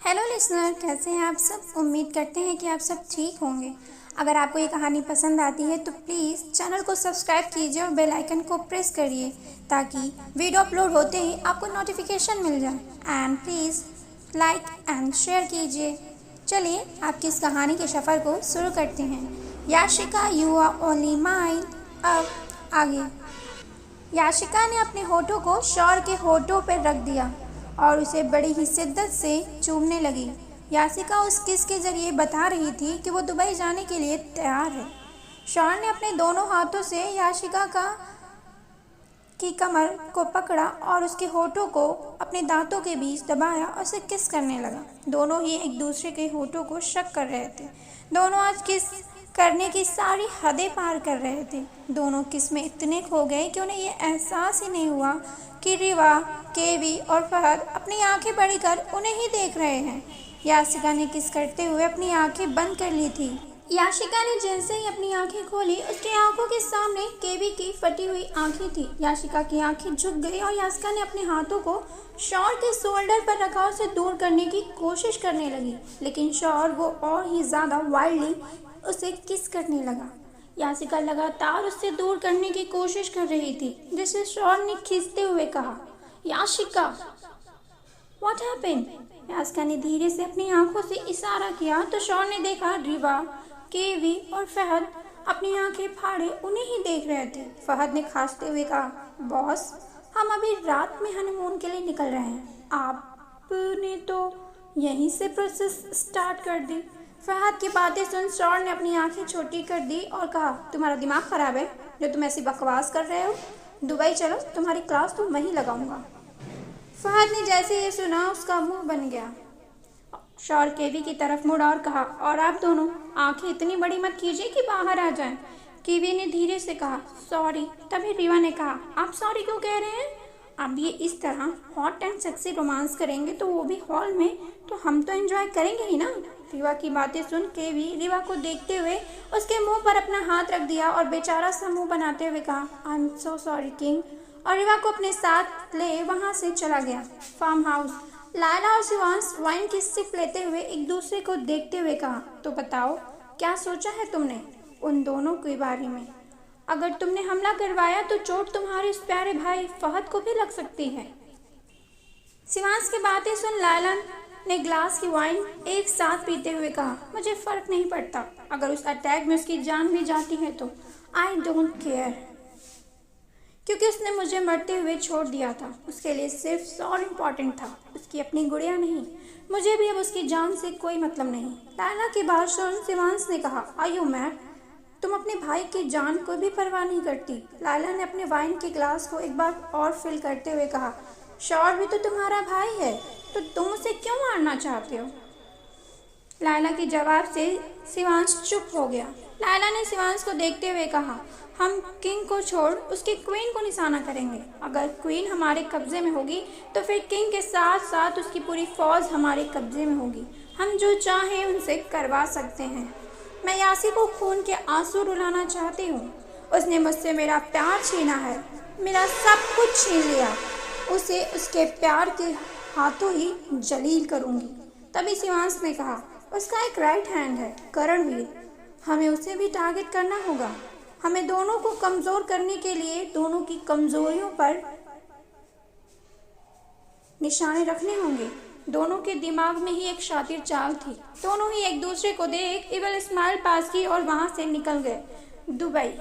Hello listener, कैसे हैं आप सब। उम्मीद करते हैं कि आप सब ठीक होंगे। अगर आपको ये कहानी पसंद आती है तो प्लीज़ चैनल को सब्सक्राइब कीजिए और बेल आइकन को प्रेस करिए ताकि वीडियो अपलोड होते ही आपको नोटिफिकेशन मिल जाए। And please like and share कीजिए। चलिए आपकी इस कहानी के सफ़र को शुरू करते हैं। Yashika you are only mine. अब आगे। याशिका ने अपने होठों को शौर के होठों पर रख दिया और उसे बड़ी ही शिद्दत से चूमने लगी। याशिका उस किस के जरिए बता रही थी कि वो दुबई जाने के लिए तैयार है। शौर ने अपने दोनों हाथों से याशिका की कमर को पकड़ा और उसके होठों को अपने दांतों के बीच दबाया और उसे किस करने लगा। दोनों ही एक दूसरे के होठों को शक कर रहे थे। दोनों आज किस करने की सारी हदें पार कर रहे थे। दोनों किस में इतने खो गए कि उन्हें ये एहसास ही नहीं हुआ कि रिवा, केवी और फहद अपनी आंखें बड़ी कर उन्हें ही देख रहे हैं। याशिका ने किस करते हुए अपनी आंखें बंद कर ली थी। याशिका ने जैसे ही अपनी आंखें खोली, उसकी आंखों के सामने केवी की फटी हुई आंखें थी। याशिका की आंखें झुक गई और याशिका ने अपने हाथों को शौर के शोल्डर पर रखा और उसे दूर करने की कोशिश करने लगी, लेकिन शौर वो और ही ज़्यादा वाइल्डली उसे किस करने लगा। याशिका लगातार उससे दूर करने की कोशिश कर रही थी, जिसे शौर ने खींचते हुए कहा, याशिका, व्हाट हैपेंड? याशिका ने धीरे से अपनी आंखों से इशारा किया तो शौर ने देखा रिवा, केवी और फहद अपनी आंखें फाड़े उन्हें ही देख रहे थे। फहद ने खांसते हुए कहा, बॉस, हम अभी रात में हनीमून के लिए निकल रहे हैं। आपने तो यहीं से प्रोसेस स्टार्ट कर दी। फहद की बातें सुन शौर ने अपनी आंखें छोटी कर दी और कहा, तुम्हारा दिमाग खराब है जो तुम ऐसी बकवास कर रहे हो। दुबई चलो, तुम्हारी क्लास तो वहीं लगाऊंगा। फहद ने जैसे ये सुना उसका मुंह बन गया। शौर केवी की तरफ मुड़ा और कहा, और आप दोनों आंखें इतनी बड़ी मत कीजिए कि बाहर आ जाएं। केवी ने धीरे से कहा, सॉरी। तभी रीवा ने कहा, आप सॉरी क्यों कह रहे हैं? अब ये इस तरह हॉट एंड सेक्सी रोमांस करेंगे तो वो भी हॉल में, तो हम तो एंजॉय करेंगे ही ना। रीवा की बातें सुन केवी रीवा को देखते हुए उसके मुंह पर अपना हाथ रख दिया और बेचारा सा मुंह बनाते हुए कहा, I am so sorry king, और रीवा को अपने साथ ले वहां से चला गया। Farm house. लायला और शिवांश वाइन की सिप लेते हुए एक दूसरे को देखते हुए कहा, तो बताओ क्या सोचा है तुमने उन दोनों के बारे में? अगर तुमने हमला करवाया तो चोट तुम्हारे इस प्यारे भाई फहद को भी लग सकती है। शिवांश की बातें सुन लायला ने ग्लास की वाइन एक साथ पीते हुए कहा, मुझे फर्क नहीं पड़ता, अगर उस अटैक में उसकी जान भी जाती है तो आई डोंट केयर, क्योंकि उसने मुझे मरते हुए छोड़ दिया था। उसके लिए सिर्फ शौर इम्पॉर्टेंट था, उसकी अपनी गुड़िया नहीं। मुझे भी अब उसकी जान से कोई मतलब नहीं। लायला की बात सुन शिवांश ने कहा, आर यू मैड? तुम अपने भाई की जान को भी परवाह नहीं करती। लायला ने अपने वाइन के ग्लास को एक बार और फिल करते हुए कहा, शौर भी तो तुम्हारा भाई है, तो तुम उसे क्यों मारना चाहते हो? लायला के जवाब से शिवांश चुप हो गया। लायला ने शिवांश को देखते हुए कहा, हम किंग को छोड़ उसकी क्वीन को निशाना करेंगे। अगर क्वीन हमारे कब्जे में होगी तो फिर किंग के साथ साथ उसकी पूरी फौज हमारे कब्जे में होगी। हम जो चाहें उनसे करवा सकते हैं। मैं यासी को खून के आंसू रुलाना चाहती हूँ। उसने मुझसे मेरा प्यार छीना है, मेरा सब कुछ छीन लिया। उसे उसके प्यार के हाथों ही जलील करूँगी। तभी शिवांश ने कहा, उसका एक राइट हैंड है, करणवीर, हमें उसे भी टारगेट करना होगा। हमें दोनों को कमज़ोर करने के लिए दोनों की कमज़ोरियों पर निशाने रखने होंगे। दोनों के दिमाग में ही एक शातिर चाल थी। दोनों ही एक दूसरे को देख इवल स्माइल पास की और वहां से निकल गए। दुबई।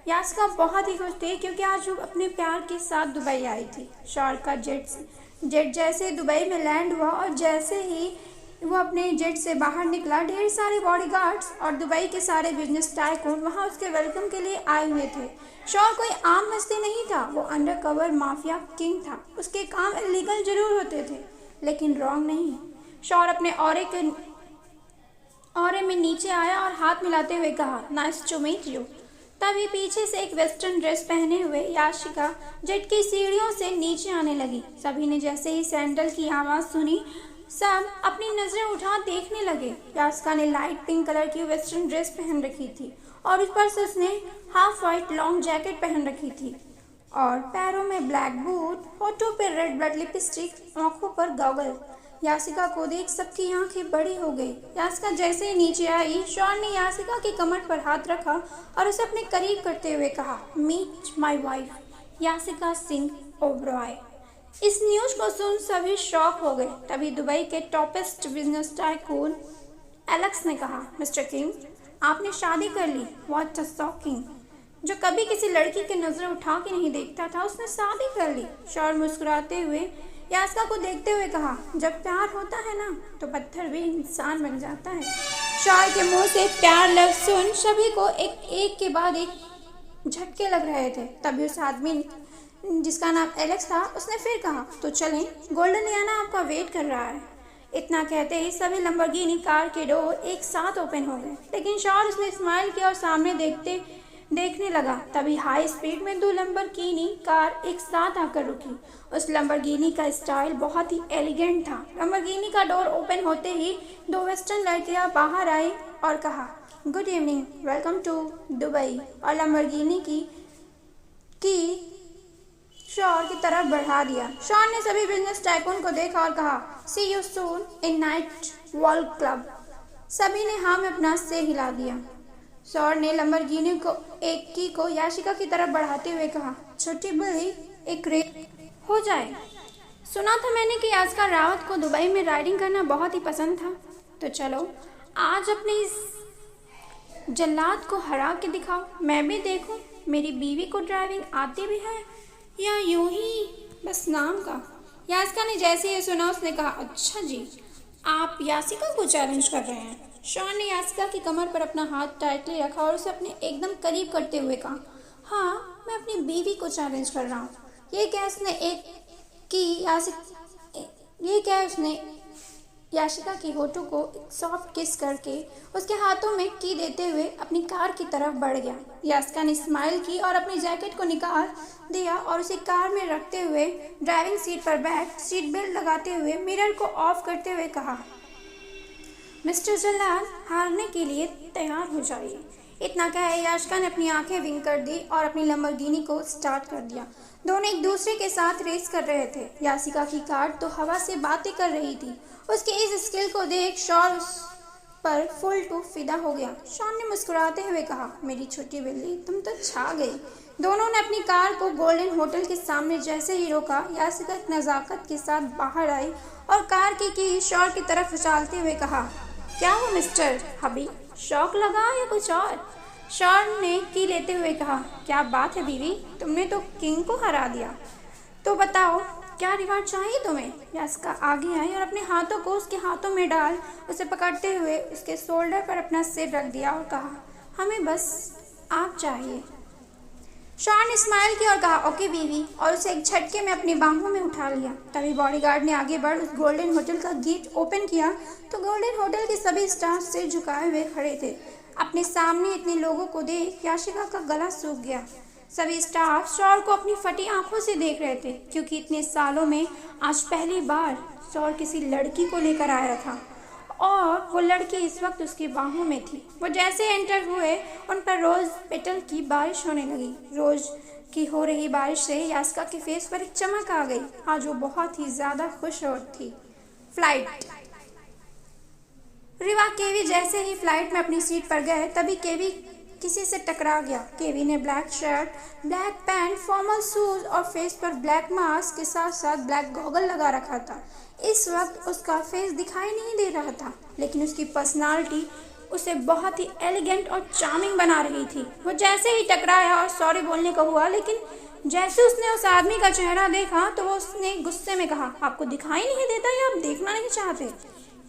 याशिका बहुत ही खुश थी क्योंकि आज वो अपने प्यार के साथ दुबई आई थी। शौर का जेट जैसे दुबई में लैंड हुआ और जैसे ही वो अपने जेट से बाहर निकला, ढेर सारे बॉडीगार्ड्स और दुबई के सारे बिजनेस टाइकून वहाँ उसके वेलकम के लिए आए हुए थे। शौर कोई आम हस्ती नहीं था, वो अंडरकवर माफिया किंग था। उसके काम इलीगल जरूर होते थे लेकिन रॉन्ग नहीं। शौर अपने ऑरे में नीचे आया और हाथ मिलाते हुए कहा, नाइस टू मीट यू। तभी पीछे से एक वेस्टर्न ड्रेस पहने हुए याशिका जेट की सीढ़ियों से नीचे आने लगी। सभी ने जैसे ही सैंडल की आवाज़ सुनी, सब अपनी नजरें उठा देखने लगे। याशिका ने लाइट पिंक कलर की वेस्टर्न ड्रेस पहन रखी थी और उस पर से उसने हाफ वाइट लॉन्ग जैकेट पहन रखी थी और पैरों में ब्लैक बूट, होठों पर रेड ब्लड लिपस्टिक, आंखों पर गॉगल। यासिका को देख सबकी आंखें बड़ी हो गई। यासिका जैसे ही नीचे आई, शॉन ने यासिका की कमर पर हाथ रखा और उसे अपने करीब करते हुए कहा, meet my wife Yasika Singh Oberoi. इस न्यूज को सुन सभी शॉक हो गए। तभी दुबई के टॉपेस्ट बिजनेस टाइकून एलेक्स ने कहा, मिस्टर किंग, आपने शादी कर ली। What a shocking. जो कभी किसी लड़की की नजरें उठा के नहीं देखता था, उसने शादी कर ली। शॉन मुस्कुराते हुए यासिका को देखते हुए कहा, जब प्यार होता है ना तो पत्थर भी इंसान बन जाता है। शॉन के मुंह से प्यार लफ्ज सुन सभी को एक के बाद एक झटके लग रहे थे। तभी उस आदमी जिसका नाम एलेक्स था, उसने फिर कहा, तो चलें, गोल्डन लियाना आपका वेट कर रहा है। इतना कहते ही सभी लंबरगिनी कार के डोर एक साथ ओपन हो गए। लेकिन शॉन उसने स्माइल किया और सामने देखने लगा। तभी हाई स्पीड में 2 लंबरगिनी कार एक साथ आकर रुकी। उस लंबरगिनी का स्टाइल बहुत ही एलिगेंट था। लंबरगिनी का डोर ओपन होते ही 2 वेस्टर्न लड़कियां बाहर आई और कहा, good evening, welcome to Dubai, और लंबरगिनी की शॉन की तरफ बढ़ा दिया। शॉन ने सभी बिजनेस टाइकून को देखा और कहा, see you soon in night world club. सभी ने हाँ में अपना सिर हिला दिया। शॉन ने लंबरगिनी को याशिका की तरफ बढ़ाते हुए कहा, छोटी बिल्ली एक रेस हो जाए। सुना था मैंने कि यासिका रावत को दुबई में राइडिंग करना बहुत ही पसंद था, तो चलो आज अपने इस जल्लाद को हरा के दिखाओ, मैं भी देखूं मेरी बीवी को ड्राइविंग आती भी है या यूं ही बस नाम का। यासिका ने जैसे ही सुना उसने कहा, अच्छा जी, आप यासिका को चैलेंज कर रहे हैं। शॉन ने यासिका की कमर पर अपना हाथ टाइटली रखा और उसे अपने एकदम करीब करते हुए कहा, हाँ, मैं अपनी बीवी को चैलेंज कर रहा हूँ। ये क्या उसने याशिका की होठों को एक सॉफ्ट किस करके उसके हाथों में की देते हुए अपनी कार की तरफ बढ़ गया। याशिका ने स्माइल की और अपनी जैकेट को निकाल दिया और उसे कार में रखते हुए ड्राइविंग सीट पर बैठ सीट बेल्ट लगाते हुए मिरर को ऑफ करते हुए कहा, मिस्टर जल्लाद, हारने के लिए तैयार हो जाइए। इतना कहे याशिका ने अपनी आंखें विंक कर दी और अपनी लंबरगिनी को स्टार्ट कर दिया। दोनों एक दूसरे के साथ रेस कर रहे थे। याशिका की कार तो हवा से बातें कर रही थी। उसके इस स्किल को देख शॉन पर फुल टू फिदा हो गया। शॉन ने मुस्कुराते हुए कहा, मेरी छोटी बिल्ली, तुम तो छा गई। दोनों ने अपनी कार को गोल्डन होटल के सामने जैसे ही रोका, याशिका नज़ाकत के साथ बाहर आई और कार की शॉन की तरफ उछालते हुए कहा, क्या हो मिस्टर हबी, शौक लगा या कुछ और? शॉन ने की लेते हुए कहा, क्या बात है बीवी, तुमने तो किंग को हरा दिया। तो बताओ क्या रिवार्ड चाहिए तुम्हें? यासिका आगे आई और अपने हाथों को उसके हाथों में डाल उसे पकड़ते हुए उसके शोल्डर पर अपना सिर रख दिया और कहा, हमें बस आप चाहिए। शॉन ने स्माइल किया और कहा, ओके बीवी, और उसे एक झटके में अपनी बाहों में उठा लिया। तभी बॉडीगार्ड ने आगे बढ़ उस गोल्डन होटल का गेट ओपन किया तो गोल्डन होटल के सभी स्टाफ सिर झुकाए हुए खड़े थे। अपने सामने इतने लोगों को देख याशिका का गला सूख गया। सभी स्टाफ शॉन को अपनी फटी आंखों से देख रहे थे, क्योंकि इतने सालों में आज पहली बार शॉन किसी लड़की को लेकर आया था और वो लड़की इस वक्त उसकी बाहों में थी। वो जैसे एंटर हुए उन पर रोज पेटल की बारिश होने लगी। रोज की हो रही बारिश से यासिका के फेस पर एक चमक आ गई। आज वो बहुत ही ज्यादा खुश और थी। फ्लाइट। रिवा केवी जैसे ही फ्लाइट में अपनी सीट पर गए तभी केवी किसी से टकरा गया। केवी ने black shirt, black pant, formal shoes और फेस पर ब्लैक मास्क के साथ साथ ब्लैक गॉगल लगा रखा था। इस वक्त उसका फेस दिखाई नहीं दे रहा था, लेकिन उसकी पर्सनालिटी उसे बहुत ही एलिगेंट और चार्मिंग बना रही थी। वो जैसे ही टकराया और सॉरी बोलने को हुआ, लेकिन जैसे उसने उस आदमी का चेहरा देखा तो वो उसने गुस्से में कहा, आपको दिखाई नहीं देता या आप देखना नहीं चाहते?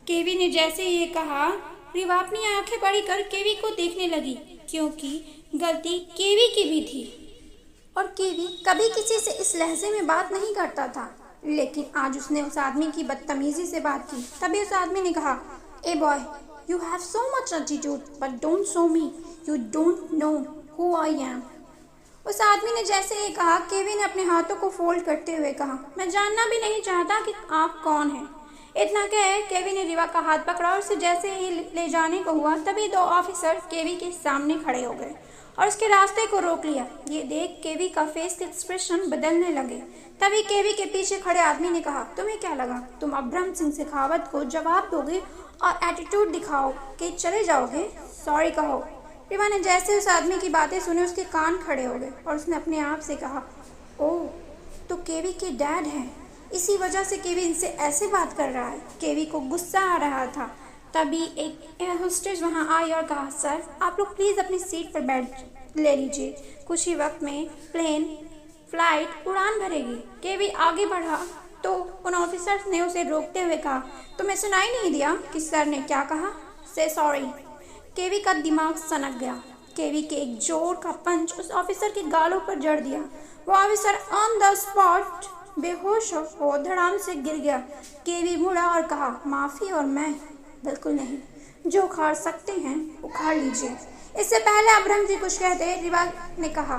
केवी ने जैसे ही ये कहा, रिवा अपनी आंखें बड़ी कर केवी को देखने लगी, क्योंकि गलती केवी की भी थी और केवी कभी किसी से इस लहजे में बात नहीं करता था। लेकिन आज उसने उस आदमी की बदतमीजी से बात की। तभी उस आदमी ने कहा, a boy, you have so much attitude but don't show me, you don't know who I am. उस आदमी ने जैसे ही कहा, केवी ने अपने हाथों को फोल्ड करते हुए कहा, मैं जानना भी नहीं चाहता कि आप कौन हैं। इतना कह केवी ने रिवा का हाथ पकड़ा और उसे जैसे ही ले जाने को हुआ तभी दो ऑफिसर केवी के सामने खड़े हो गए और उसके रास्ते को रोक लिया। ये देख केवी का फेस के एक्सप्रेशन बदलने लगे। तभी केवी के पीछे खड़े आदमी ने कहा, तुम्हें क्या लगा तुम अब्राहम सिंह शेखावत को जवाब दोगे और एटीट्यूड दिखाओ कि चले जाओगे? सॉरी कहो। रिवा ने जैसे उस आदमी की बातें सुनी उसके कान खड़े हो गए और उसने अपने आप से कहा, ओह तो केवी के डैड हैं, इसी वजह से केवी इनसे ऐसे बात कर रहा है। केवी को गुस्सा आ रहा था। तभी एक एयर होस्टेस वहाँ आई और कहा, सर आप लोग प्लीज़ अपनी सीट पर बैठ ले लीजिए, कुछ ही वक्त में फ्लाइट उड़ान भरेगी। केवी आगे बढ़ा तो उन ऑफिसर्स ने उसे रोकते हुए कहा, तुम्हें सुनाई नहीं दिया कि सर ने क्या कहा? से सॉरी। केवी का दिमाग सनक गया। केवी के एक जोर का पंच उस ऑफिसर के गालों पर जड़ दिया। वो ऑफिसर ऑन द स्पॉट बेहोश हो धड़ाम से गिर गया। केवी मुड़ा और कहा, माफ़ी और मैं बिल्कुल नहीं, जो उखाड़ सकते हैं उखाड़ लीजिए। इससे पहले अब्राहम जी कुछ कहते रिवा ने कहा,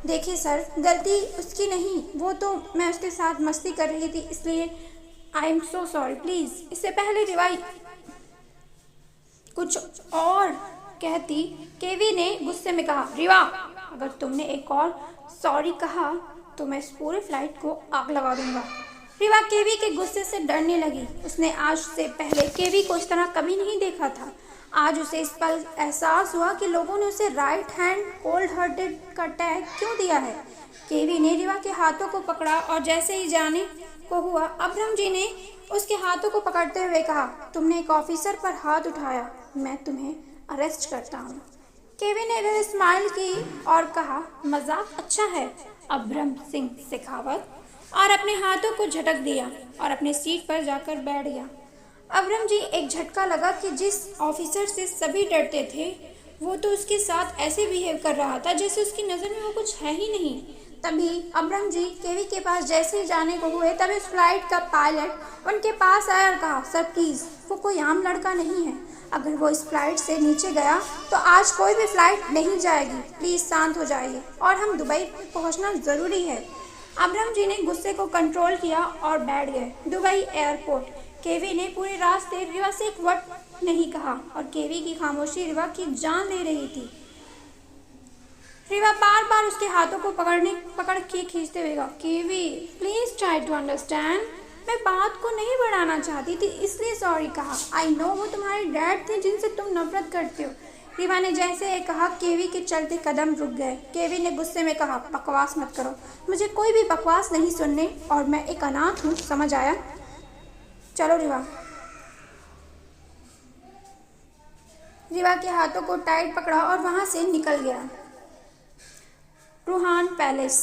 देखिए सर गलती उसकी नहीं, वो तो मैं उसके साथ मस्ती कर रही थी इसलिए I am so sorry please. इससे पहले रिवा कुछ और कहती, केवी ने गुस्से में कहा, रिवा अगर तुमने एक और सॉरी कहा तो मैं इस पूरे फ्लाइट को आग लगा दूंगा। रिवा केवी के गुस्से से डरने लगी। उसने आज से पहले केवी को इस तरह कभी नहीं देखा था। आज उसे इस पल एहसास हुआ कि लोगों ने उसे राइट हैंड कोल्ड हार्टेड का टैग क्यों दिया है। केवी ने रिवा के हाथों को पकड़ा और जैसे ही जाने को हुआ अब्राहम जी ने उसके हाथों को पकड़ते हुए कहा, तुमने एक ऑफिसर पर हाथ उठाया, मैं तुम्हें अरेस्ट करता हूँ। केवी ने स्माइल की और कहा, मजाक अच्छा है अब्राहम सिंह शेखावत, और अपने हाथों को झटक दिया और अपनी सीट पर जाकर बैठ गया। अब्राहम जी एक झटका लगा कि जिस ऑफिसर से सभी डरते थे वो तो उसके साथ ऐसे बिहेव कर रहा था जैसे उसकी नज़र में वो कुछ है ही नहीं। तभी अब्राहम जी केवी के पास जैसे ही जाने को हुए तभी उस फ्लाइट का पायलट उनके पास आया और कहा, सर प्लीज़ वो कोई आम लड़का नहीं है, अगर वो इस फ्लाइट से नीचे गया तो आज कोई भी फ्लाइट नहीं जाएगी, प्लीज़ शांत हो जाइए और हम दुबई पहुंचना ज़रूरी है। अब्राहम जी ने गुस्से को कंट्रोल किया और बैठ गए। Dubai airport. केवी ने पूरे रास्ते रिवा से एक वर्ड नहीं कहा और केवी की खामोशी रिवा की जान ले रही थी। रिवा बार बार उसके हाथों को पकड़ के खींचते हुए कहा, केवी प्लीज ट्राई टू अंडरस्टैंड, मैं बात को नहीं बढ़ाना चाहती थी इसलिए सॉरी कहा। आई नो वो तुम्हारे डैड थे जिनसे तुम नफरत करते हो। रिवा ने जैसे ही कहा केवी के चलते कदम रुक गए। केवी ने गुस्से में कहा, बकवास मत करो, मुझे कोई भी बकवास नहीं सुनने और मैं एक अनाथ हूँ, समझ आया? चलो रिवा। रिवा के हाथों को टाइट पकड़ा और वहां से निकल गया। रूहान पैलेस।